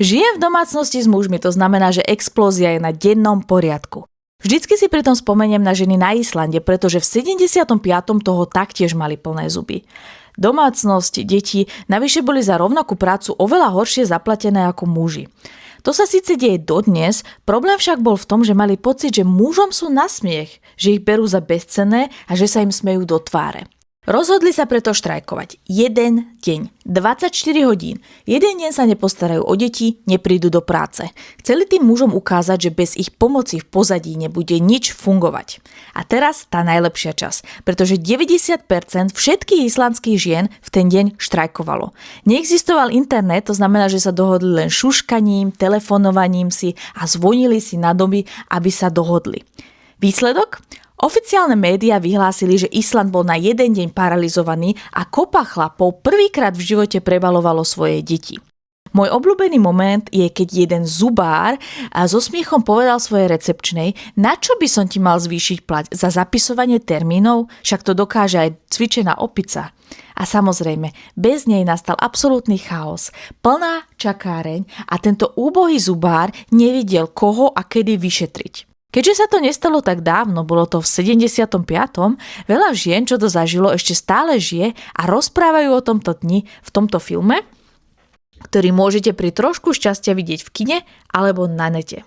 Žijem v domácnosti s mužmi, to znamená, že explózia je na dennom poriadku. Vždycky si pritom spomeniem na ženy na Islande, pretože v 75. toho taktiež mali plné zuby. Domácnosť, deti navyše boli za rovnakú prácu oveľa horšie zaplatené ako muži. To sa síce deje dodnes, problém však bol v tom, že mali pocit, že mužom sú na smiech, že ich berú za bezcenné a že sa im smejú do tváre. Rozhodli sa preto štrajkovať. Jeden deň, 24 hodín. Jeden deň sa nepostarajú o deti, neprídu do práce. Chceli tým mužom ukázať, že bez ich pomoci v pozadí nebude nič fungovať. A teraz tá najlepšia časť, pretože 90% všetkých islandských žien v ten deň štrajkovalo. Neexistoval internet, to znamená, že sa dohodli len šuškaním, telefonovaním si a zvonili si na domy, aby sa dohodli. Výsledok? Oficiálne médiá vyhlásili, že Island bol na jeden deň paralizovaný a kopa chlapov prvýkrát v živote prebalovalo svoje deti. Môj obľúbený moment je, keď jeden zubár so smiechom povedal svojej recepčnej, na čo by som ti mal zvýšiť plat za zapisovanie termínov, však to dokáže aj cvičená opica. A samozrejme, bez nej nastal absolútny chaos, plná čakáreň a tento úbohý zubár nevidel, koho a kedy vyšetriť. Keďže sa to nestalo tak dávno, bolo to v 75., veľa žien, čo to zažilo, ešte stále žije a rozprávajú o tomto dni v tomto filme, ktorý môžete pri trošku šťastia vidieť v kine alebo na nete.